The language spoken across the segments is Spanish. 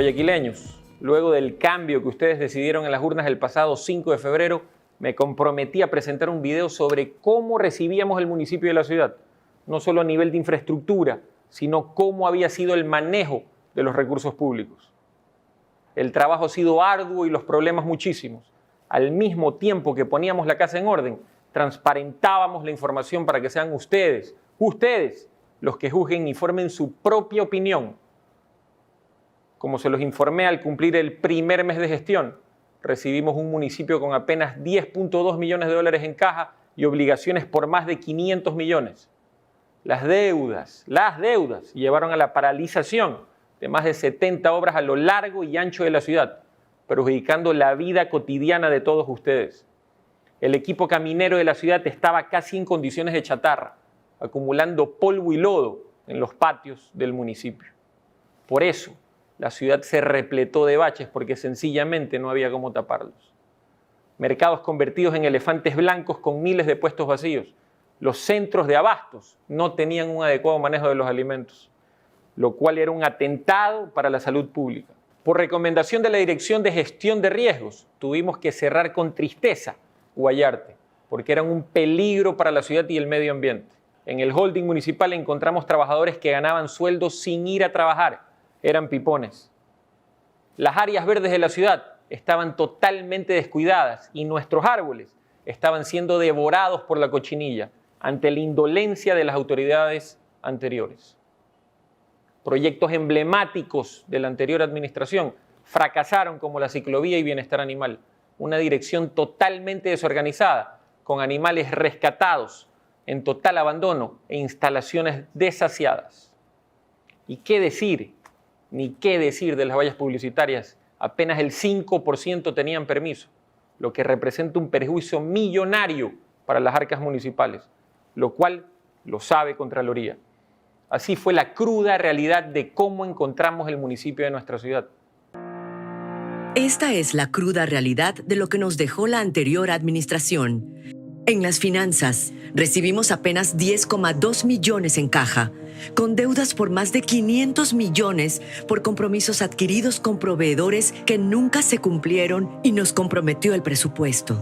Guayaquileños, luego del cambio que ustedes decidieron en las urnas el pasado 5 de febrero, me comprometí a presentar un video sobre cómo recibíamos el municipio de la ciudad, no solo a nivel de infraestructura, sino cómo había sido el manejo de los recursos públicos. El trabajo ha sido arduo y los problemas muchísimos. Al mismo tiempo que poníamos la casa en orden, transparentábamos la información para que sean ustedes los que juzguen y formen su propia opinión. Como se los informé al cumplir el primer mes de gestión, recibimos un municipio con apenas 10.2 millones de dólares en caja y obligaciones por más de 500 millones. Las deudas llevaron a la paralización de más de 70 obras a lo largo y ancho de la ciudad, perjudicando la vida cotidiana de todos ustedes. El equipo caminero de la ciudad estaba casi en condiciones de chatarra, acumulando polvo y lodo en los patios del municipio. Por eso, la ciudad se repletó de baches porque sencillamente no había cómo taparlos. Mercados convertidos en elefantes blancos con miles de puestos vacíos. Los centros de abastos no tenían un adecuado manejo de los alimentos, lo cual era un atentado para la salud pública. Por recomendación de la Dirección de Gestión de Riesgos, tuvimos que cerrar con tristeza Guayarte, porque eran un peligro para la ciudad y el medio ambiente. En el holding municipal encontramos trabajadores que ganaban sueldos sin ir a trabajar. Eran pipones. Las áreas verdes de la ciudad estaban totalmente descuidadas y nuestros árboles estaban siendo devorados por la cochinilla ante la indolencia de las autoridades anteriores. Proyectos emblemáticos de la anterior administración fracasaron como la ciclovía y bienestar animal, una dirección totalmente desorganizada, con animales rescatados en total abandono e instalaciones desasiadas. ¿Y qué decir? Ni qué decir de las vallas publicitarias. Apenas el 5% tenían permiso, lo que representa un perjuicio millonario para las arcas municipales, lo cual lo sabe Contraloría. Así fue la cruda realidad de cómo encontramos el municipio de nuestra ciudad. Esta es la cruda realidad de lo que nos dejó la anterior administración. En las finanzas, recibimos apenas 10,2 millones en caja, con deudas por más de 500 millones por compromisos adquiridos con proveedores que nunca se cumplieron y nos comprometió el presupuesto.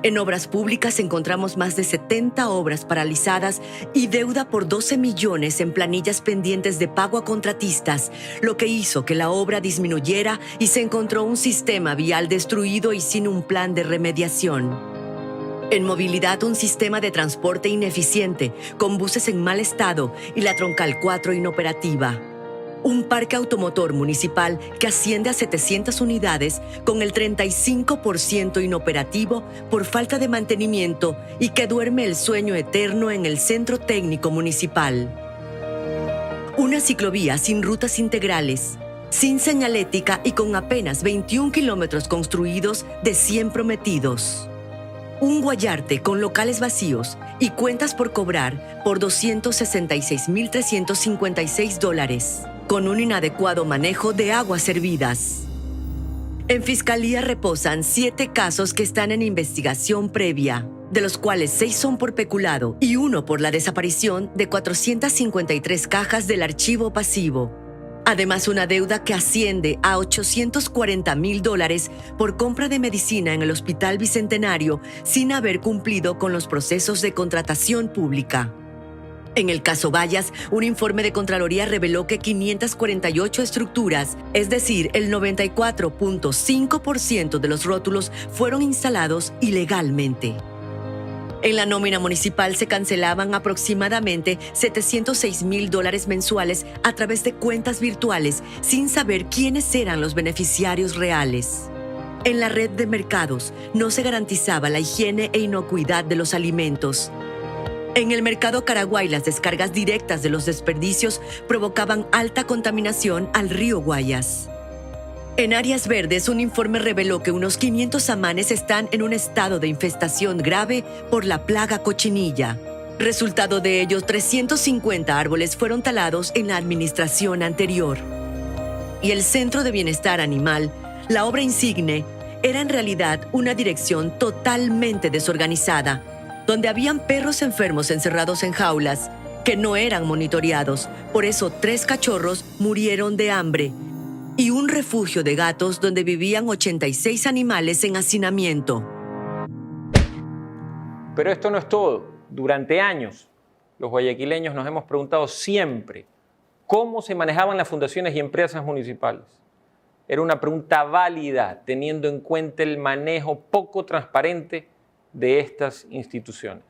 En obras públicas encontramos más de 70 obras paralizadas y deuda por 12 millones en planillas pendientes de pago a contratistas, lo que hizo que la obra disminuyera y se encontró un sistema vial destruido y sin un plan de remediación. En movilidad, un sistema de transporte ineficiente, con buses en mal estado y la Troncal 4 inoperativa. Un parque automotor municipal que asciende a 700 unidades con el 35% inoperativo por falta de mantenimiento y que duerme el sueño eterno en el centro técnico municipal. Una ciclovía sin rutas integrales, sin señalética y con apenas 21 kilómetros construidos de 100 prometidos. Un Guayarte con locales vacíos y cuentas por cobrar por $266,356, con un inadecuado manejo de aguas servidas. En Fiscalía reposan 7 casos que están en investigación previa, de los cuales 6 son por peculado y 1 por la desaparición de 453 cajas del archivo pasivo. Además, una deuda que asciende a $840,000 por compra de medicina en el Hospital Bicentenario sin haber cumplido con los procesos de contratación pública. En el caso Vallas, un informe de Contraloría reveló que 548 estructuras, es decir, el 94.5% de los rótulos, fueron instalados ilegalmente. En la nómina municipal se cancelaban aproximadamente $706,000 mensuales a través de cuentas virtuales, sin saber quiénes eran los beneficiarios reales. En la red de mercados no se garantizaba la higiene e inocuidad de los alimentos. En el mercado Caraguay, las descargas directas de los desperdicios provocaban alta contaminación al río Guayas. En áreas verdes, un informe reveló que unos 500 samanes están en un estado de infestación grave por la plaga cochinilla. Resultado de ello, 350 árboles fueron talados en la administración anterior. Y el Centro de Bienestar Animal, la obra insigne, era en realidad una dirección totalmente desorganizada, donde habían perros enfermos encerrados en jaulas que no eran monitoreados. Por eso 3 cachorros murieron de hambre. y un refugio de gatos donde vivían 86 animales en hacinamiento. Pero esto no es todo. Durante años, los guayaquileños nos hemos preguntado siempre cómo se manejaban las fundaciones y empresas municipales. Era una pregunta válida teniendo en cuenta el manejo poco transparente de estas instituciones.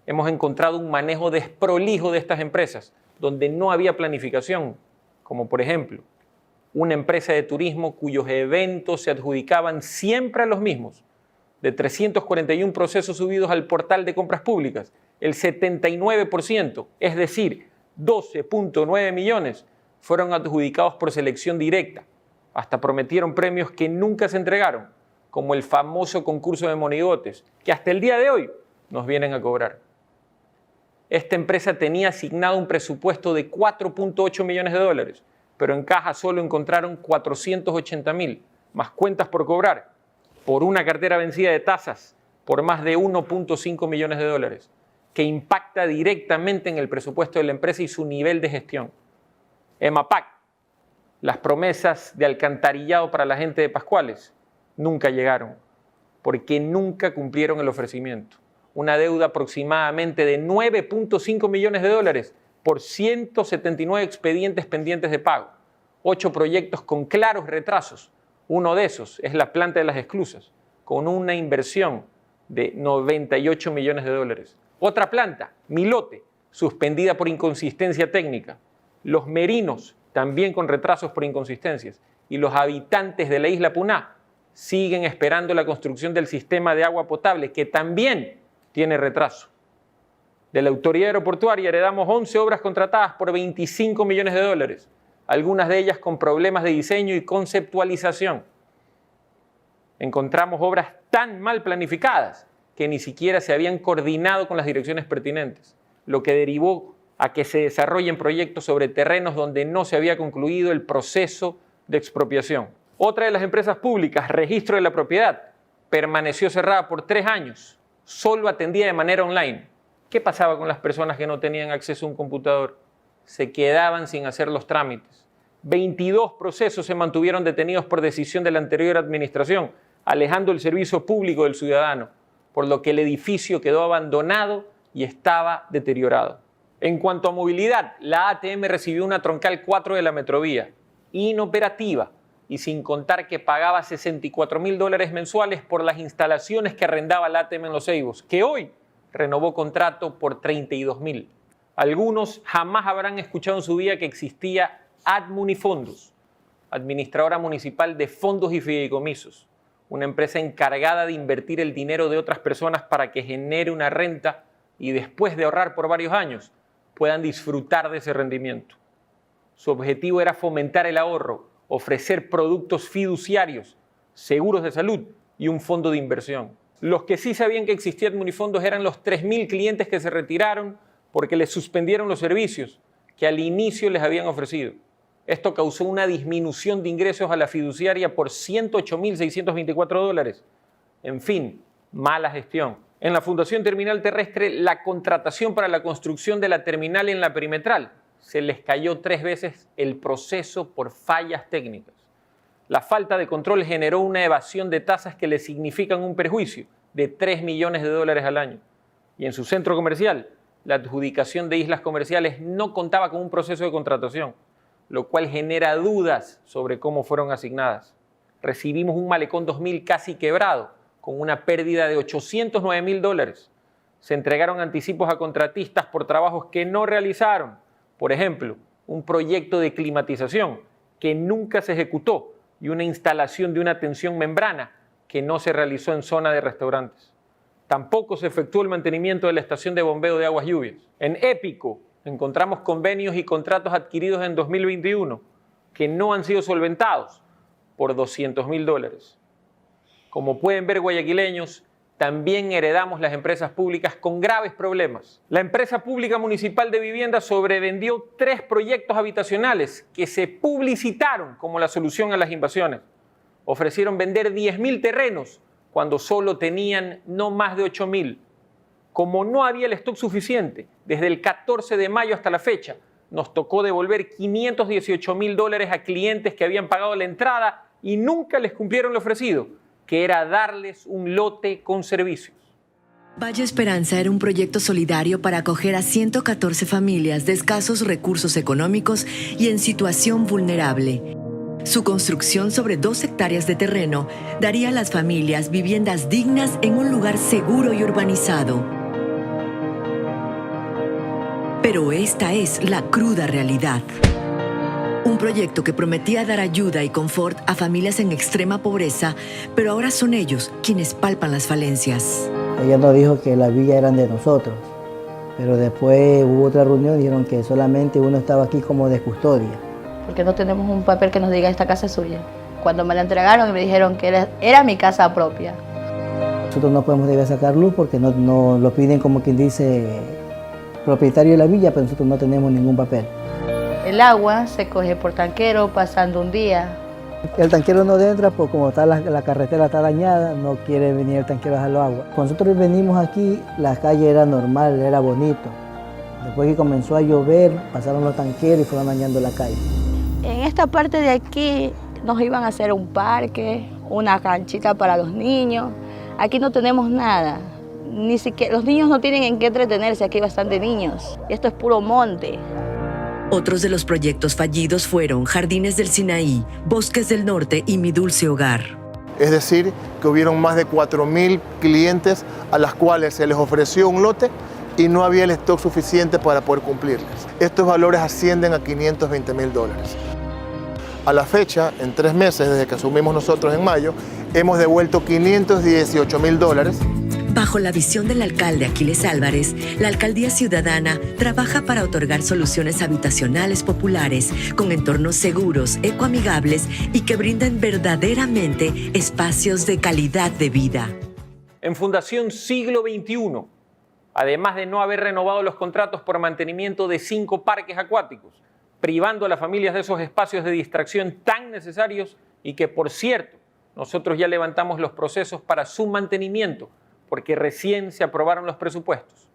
Hemos encontrado un manejo desprolijo de estas empresas, donde no había planificación, como por ejemplo, una empresa de turismo cuyos eventos se adjudicaban siempre a los mismos. De 341 procesos subidos al portal de compras públicas, el 79%, es decir, 12.9 millones, fueron adjudicados por selección directa. Hasta prometieron premios que nunca se entregaron, como el famoso concurso de monigotes, que hasta el día de hoy nos vienen a cobrar. Esta empresa tenía asignado un presupuesto de 4.8 millones de dólares, pero en caja solo encontraron 480.000, más cuentas por cobrar, por una cartera vencida de tasas por más de 1.5 millones de dólares, que impacta directamente en el presupuesto de la empresa y su nivel de gestión. EMAPAC, las promesas de alcantarillado para la gente de Pascuales, nunca llegaron, porque nunca cumplieron el ofrecimiento. Una deuda aproximadamente de 9.5 millones de dólares por 179 expedientes pendientes de pago, 8 proyectos con claros retrasos. Uno de esos es la planta de Las Esclusas, con una inversión de 98 millones de dólares. Otra planta, Milote, suspendida por inconsistencia técnica. Los Merinos, también con retrasos por inconsistencias. Y los habitantes de la isla Puná siguen esperando la construcción del sistema de agua potable, que también tiene retraso. De la autoridad aeroportuaria heredamos 11 obras contratadas por 25 millones de dólares, algunas de ellas con problemas de diseño y conceptualización. Encontramos obras tan mal planificadas que ni siquiera se habían coordinado con las direcciones pertinentes, lo que derivó a que se desarrollen proyectos sobre terrenos donde no se había concluido el proceso de expropiación. Otra de las empresas públicas, Registro de la Propiedad, permaneció cerrada por 3 años, solo atendía de manera online. ¿Qué pasaba con las personas que no tenían acceso a un computador? Se quedaban sin hacer los trámites. 22 procesos se mantuvieron detenidos por decisión de la anterior administración, alejando el servicio público del ciudadano, por lo que el edificio quedó abandonado y estaba deteriorado. En cuanto a movilidad, la ATM recibió una troncal 4 de la Metrovía, inoperativa y sin contar que pagaba $64.000 mensuales por las instalaciones que arrendaba la ATM en Los Ceibos, que hoy renovó contrato por $32.000. Algunos jamás habrán escuchado en su vida que existía Admunifondos, administradora municipal de fondos y fideicomisos, una empresa encargada de invertir el dinero de otras personas para que genere una renta y después de ahorrar por varios años puedan disfrutar de ese rendimiento. Su objetivo era fomentar el ahorro, ofrecer productos fiduciarios, seguros de salud y un fondo de inversión. Los que sí sabían que existía Admunifondos eran los 3.000 clientes que se retiraron porque les suspendieron los servicios que al inicio les habían ofrecido. Esto causó una disminución de ingresos a la fiduciaria por $108.624. En fin, mala gestión. En la Fundación Terminal Terrestre, la contratación para la construcción de la terminal en la perimetral se les cayó 3 veces el proceso por fallas técnicas. La falta de control generó una evasión de tasas que le significan un perjuicio de $3 millones al año. Y en su centro comercial, la adjudicación de islas comerciales no contaba con un proceso de contratación, lo cual genera dudas sobre cómo fueron asignadas. Recibimos un Malecón 2000 casi quebrado, con una pérdida de $809.000. Se entregaron anticipos a contratistas por trabajos que no realizaron. Por ejemplo, un proyecto de climatización que nunca se ejecutó y una instalación de una tensión membrana que no se realizó en zona de restaurantes. Tampoco se efectuó el mantenimiento de la estación de bombeo de aguas lluvias. En Épico encontramos convenios y contratos adquiridos en 2021 que no han sido solventados por $200.000. Como pueden ver, guayaquileños, también heredamos las empresas públicas con graves problemas. La empresa pública municipal de vivienda sobrevendió 3 proyectos habitacionales que se publicitaron como la solución a las invasiones. Ofrecieron vender 10.000 terrenos cuando solo tenían no más de 8.000. Como no había el stock suficiente, desde el 14 de mayo hasta la fecha, nos tocó devolver $518,000 a clientes que habían pagado la entrada y nunca les cumplieron lo ofrecido, que era darles un lote con servicios. Valle Esperanza era un proyecto solidario para acoger a 114 familias de escasos recursos económicos y en situación vulnerable. Su construcción sobre 2 hectáreas de terreno daría a las familias viviendas dignas en un lugar seguro y urbanizado. Pero esta es la cruda realidad. Un proyecto que prometía dar ayuda y confort a familias en extrema pobreza, pero ahora son ellos quienes palpan las falencias. Ella nos dijo que las villas eran de nosotros, pero después hubo otra reunión y dijeron que solamente uno estaba aquí como de custodia. Porque no tenemos un papel que nos diga esta casa es suya. Cuando me la entregaron me dijeron que era mi casa propia. Nosotros no podemos llegar a sacar luz porque no lo piden como quien dice propietario de la villa, pero nosotros no tenemos ningún papel. El agua se coge por tanquero pasando un día. El tanquero no entra porque como está la carretera está dañada, no quiere venir el tanquero a dejar agua. Cuando nosotros venimos aquí, la calle era normal, era bonito. Después que comenzó a llover, pasaron los tanqueros y fueron dañando la calle. En esta parte de aquí nos iban a hacer un parque, una canchita para los niños. Aquí no tenemos nada. Ni siquiera, los niños no tienen en qué entretenerse, aquí hay bastante niños. Y esto es puro monte. Otros de los proyectos fallidos fueron Jardines del Sinaí, Bosques del Norte y Mi Dulce Hogar. Es decir, que hubieron más de 4.000 clientes a las cuales se les ofreció un lote y no había el stock suficiente para poder cumplirles. Estos valores ascienden a $520,000. A la fecha, en 3 meses, desde que asumimos nosotros en mayo, hemos devuelto $518,000. Bajo la visión del alcalde Aquiles Álvarez, la Alcaldía Ciudadana trabaja para otorgar soluciones habitacionales populares con entornos seguros, ecoamigables y que brinden verdaderamente espacios de calidad de vida. En Fundación Siglo XXI, además de no haber renovado los contratos por mantenimiento de 5 parques acuáticos, privando a las familias de esos espacios de distracción tan necesarios y que, por cierto, nosotros ya levantamos los procesos para su mantenimiento, porque recién se aprobaron los presupuestos.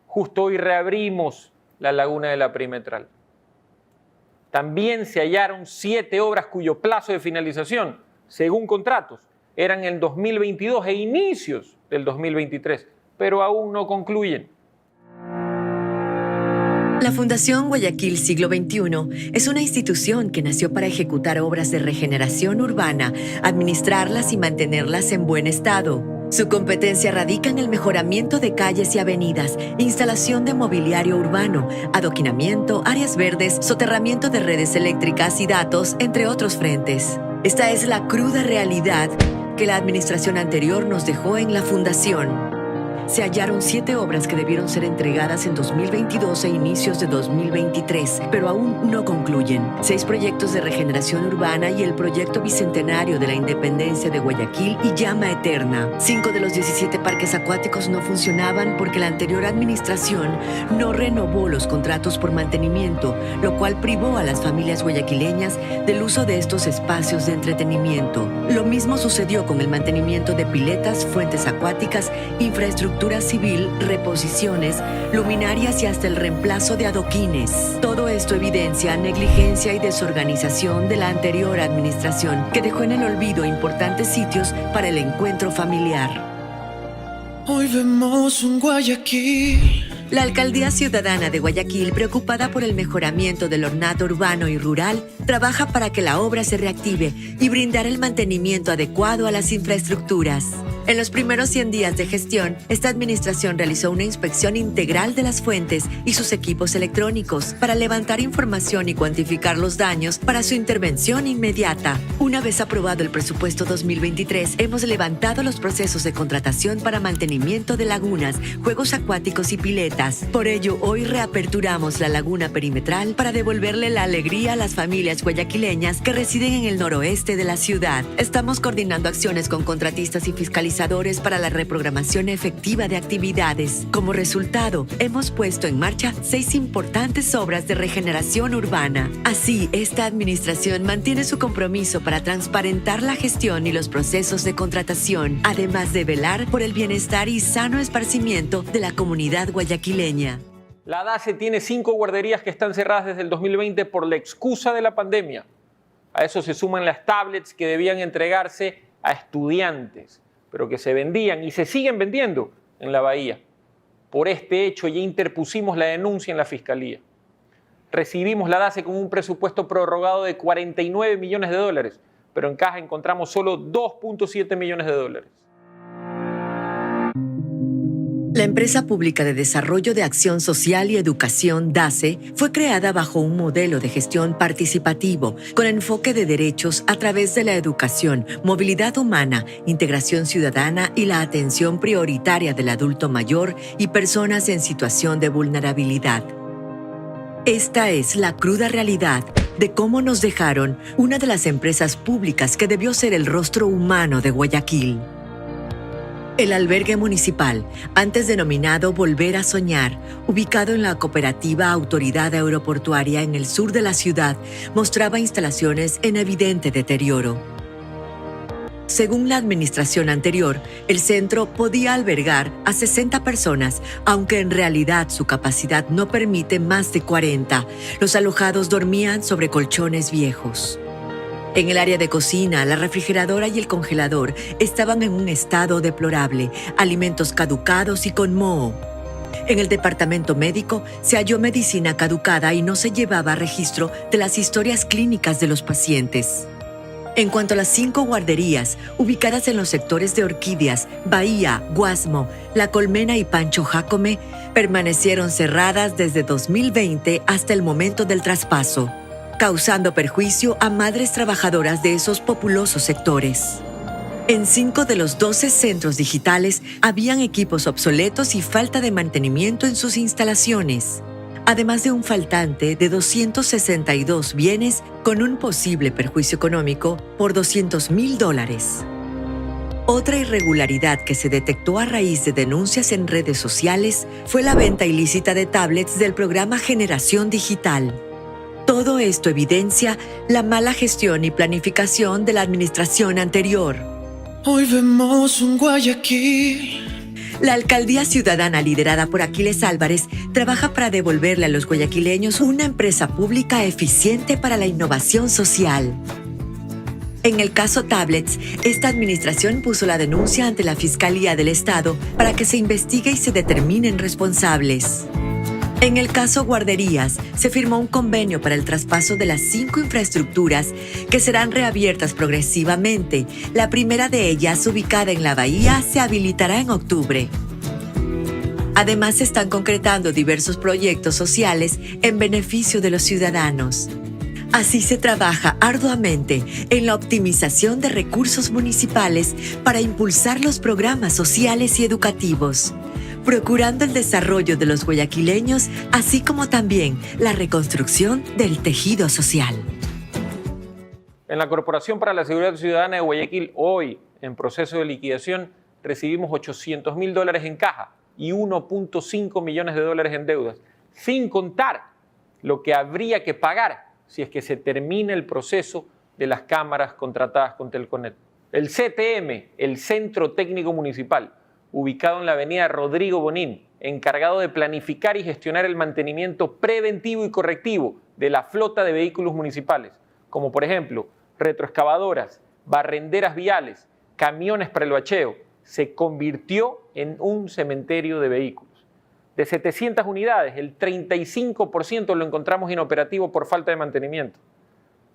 Justo hoy reabrimos la laguna de la Perimetral. También se hallaron 7 obras cuyo plazo de finalización, según contratos, eran en el 2022 e inicios del 2023, pero aún no concluyen. La Fundación Guayaquil Siglo XXI es una institución que nació para ejecutar obras de regeneración urbana, administrarlas y mantenerlas en buen estado. Su competencia radica en el mejoramiento de calles y avenidas, instalación de mobiliario urbano, adoquinamiento, áreas verdes, soterramiento de redes eléctricas y datos, entre otros frentes. Esta es la cruda realidad que la administración anterior nos dejó en la Fundación. Se hallaron 7 obras que debieron ser entregadas en 2022 e inicios de 2023, pero aún no concluyen. 6 proyectos de regeneración urbana y el proyecto bicentenario de la independencia de Guayaquil y Llama Eterna. 5 de los 17 parques acuáticos no funcionaban porque la anterior administración no renovó los contratos por mantenimiento, lo cual privó a las familias guayaquileñas del uso de estos espacios de entretenimiento. Lo mismo sucedió con el mantenimiento de piletas, fuentes acuáticas, infraestructura civil, reposiciones, luminarias y hasta el reemplazo de adoquines. Todo esto evidencia negligencia y desorganización de la anterior administración, que dejó en el olvido importantes sitios para el encuentro familiar. Hoy vemos un Guayaquil. La Alcaldía Ciudadana de Guayaquil, preocupada por el mejoramiento del ornato urbano y rural, trabaja para que la obra se reactive y brindar el mantenimiento adecuado a las infraestructuras. En los primeros 100 días de gestión, esta administración realizó una inspección integral de las fuentes y sus equipos electrónicos para levantar información y cuantificar los daños para su intervención inmediata. Una vez aprobado el presupuesto 2023, hemos levantado los procesos de contratación para mantenimiento de lagunas, juegos acuáticos y piletas. Por ello, hoy reaperturamos la laguna perimetral para devolverle la alegría a las familias guayaquileñas que residen en el noroeste de la ciudad. Estamos coordinando acciones con contratistas y fiscalizadores para la reprogramación efectiva de actividades. Como resultado, hemos puesto en marcha 6 importantes obras de regeneración urbana. Así, esta administración mantiene su compromiso para transparentar la gestión y los procesos de contratación, además de velar por el bienestar y sano esparcimiento de la comunidad guayaquileña. La DACE tiene 5 guarderías que están cerradas desde el 2020 por la excusa de la pandemia. A eso se suman las tablets que debían entregarse a estudiantes, pero que se vendían y se siguen vendiendo en la Bahía. Por este hecho ya interpusimos la denuncia en la Fiscalía. Recibimos la DACE con un presupuesto prorrogado de 49 millones de dólares, pero en caja encontramos solo 2.7 millones de dólares. La Empresa Pública de Desarrollo de Acción Social y Educación, DACE, fue creada bajo un modelo de gestión participativo con enfoque de derechos a través de la educación, movilidad humana, integración ciudadana y la atención prioritaria del adulto mayor y personas en situación de vulnerabilidad. Esta es la cruda realidad de cómo nos dejaron una de las empresas públicas que debió ser el rostro humano de Guayaquil. El albergue municipal, antes denominado Volver a Soñar, ubicado en la cooperativa Autoridad Aeroportuaria en el sur de la ciudad, mostraba instalaciones en evidente deterioro. Según la administración anterior, el centro podía albergar a 60 personas, aunque en realidad su capacidad no permite más de 40. Los alojados dormían sobre colchones viejos. En el área de cocina, la refrigeradora y el congelador estaban en un estado deplorable, alimentos caducados y con moho. En el departamento médico se halló medicina caducada y no se llevaba registro de las historias clínicas de los pacientes. En cuanto a las 5 guarderías, ubicadas en los sectores de Orquídeas, Bahía, Guasmo, La Colmena y Pancho Jácome, permanecieron cerradas desde 2020 hasta el momento del traspaso, causando perjuicio a madres trabajadoras de esos populosos sectores. En 5 de los 12 centros digitales habían equipos obsoletos y falta de mantenimiento en sus instalaciones, además de un faltante de 262 bienes con un posible perjuicio económico por $200,000. Otra irregularidad que se detectó a raíz de denuncias en redes sociales fue la venta ilícita de tablets del programa Generación Digital. Todo esto evidencia la mala gestión y planificación de la administración anterior. Hoy vemos un Guayaquil. La alcaldía ciudadana liderada por Aquiles Álvarez trabaja para devolverle a los guayaquileños una empresa pública eficiente para la innovación social. En el caso Tablets, esta administración puso la denuncia ante la Fiscalía del Estado para que se investigue y se determinen responsables. En el caso Guarderías, se firmó un convenio para el traspaso de las 5 infraestructuras que serán reabiertas progresivamente. La primera de ellas, ubicada en la Bahía, se habilitará en octubre. Además, se están concretando diversos proyectos sociales en beneficio de los ciudadanos. Así se trabaja arduamente en la optimización de recursos municipales para impulsar los programas sociales y educativos, procurando el desarrollo de los guayaquileños, así como también la reconstrucción del tejido social. En la Corporación para la Seguridad Ciudadana de Guayaquil, hoy, en proceso de liquidación, recibimos $800,000 en caja y 1.5 millones de dólares en deudas, sin contar lo que habría que pagar si es que se termina el proceso de las cámaras contratadas con Telconet. El CTM, el Centro Técnico Municipal, ubicado en la avenida Rodrigo Bonín, encargado de planificar y gestionar el mantenimiento preventivo y correctivo de la flota de vehículos municipales, como por ejemplo retroexcavadoras, barrenderas viales, camiones para el bacheo, se convirtió en un cementerio de vehículos. De 700 unidades, el 35% lo encontramos inoperativo por falta de mantenimiento.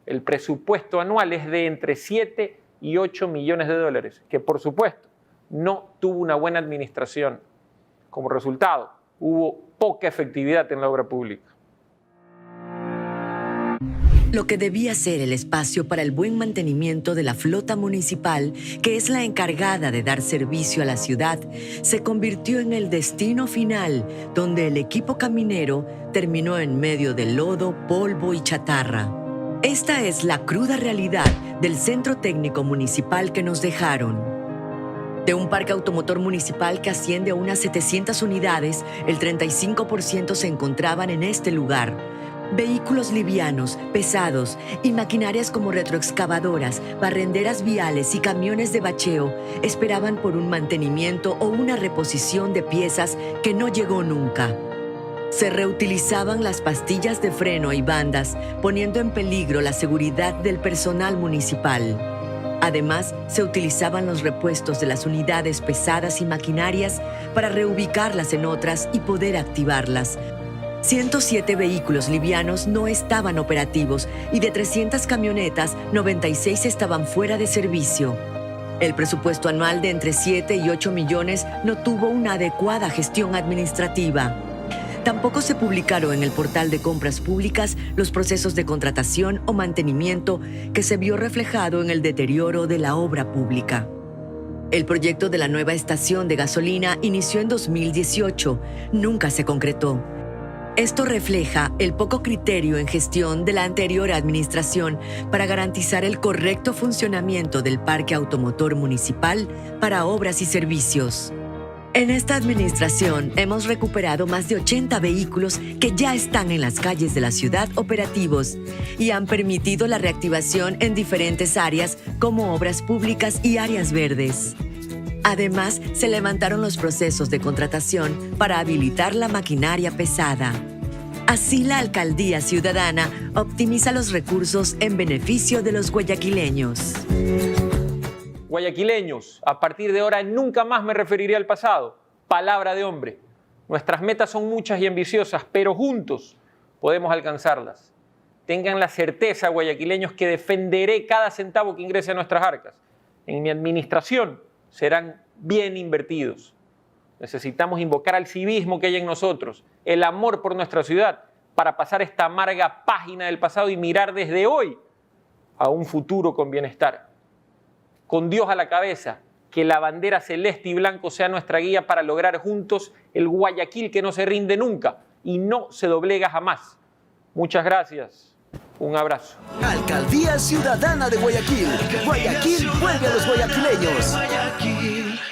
El presupuesto anual es de entre 7 y 8 millones de dólares, que por supuesto no tuvo una buena administración. Como resultado, hubo poca efectividad en la obra pública. Lo que debía ser el espacio para el buen mantenimiento de la flota municipal, que es la encargada de dar servicio a la ciudad, se convirtió en el destino final, donde el equipo caminero terminó en medio de lodo, polvo y chatarra. Esta es la cruda realidad del Centro Técnico Municipal que nos dejaron. De un parque automotor municipal que asciende a unas 700 unidades, el 35% se encontraban en este lugar. Vehículos livianos, pesados y maquinarias como retroexcavadoras, barrenderas viales y camiones de bacheo esperaban por un mantenimiento o una reposición de piezas que no llegó nunca. Se reutilizaban las pastillas de freno y bandas, poniendo en peligro la seguridad del personal municipal. Además, se utilizaban los repuestos de las unidades pesadas y maquinarias para reubicarlas en otras y poder activarlas. 107 vehículos livianos no estaban operativos y de 300 camionetas, 96 estaban fuera de servicio. El presupuesto anual de entre 7 y 8 millones no tuvo una adecuada gestión administrativa. Tampoco se publicaron en el portal de compras públicas los procesos de contratación o mantenimiento que se vio reflejado en el deterioro de la obra pública. El proyecto de la nueva estación de gasolina inició en 2018, nunca se concretó. Esto refleja el poco criterio en gestión de la anterior administración para garantizar el correcto funcionamiento del parque automotor municipal para obras y servicios. En esta administración hemos recuperado más de 80 vehículos que ya están en las calles de la ciudad operativos y han permitido la reactivación en diferentes áreas como obras públicas y áreas verdes. Además, se levantaron los procesos de contratación para habilitar la maquinaria pesada. Así, la alcaldía ciudadana optimiza los recursos en beneficio de los guayaquileños. Guayaquileños, a partir de ahora nunca más me referiré al pasado. Palabra de hombre. Nuestras metas son muchas y ambiciosas, pero juntos podemos alcanzarlas. Tengan la certeza, guayaquileños, que defenderé cada centavo que ingrese a nuestras arcas. En mi administración serán bien invertidos. Necesitamos invocar al civismo que hay en nosotros, el amor por nuestra ciudad, para pasar esta amarga página del pasado y mirar desde hoy a un futuro con bienestar. Con Dios a la cabeza, que la bandera celeste y blanco sea nuestra guía para lograr juntos el Guayaquil que no se rinde nunca y no se doblega jamás. Muchas gracias. Un abrazo. Alcaldía Ciudadana de Guayaquil. Guayaquil vuelve a los guayaquileños.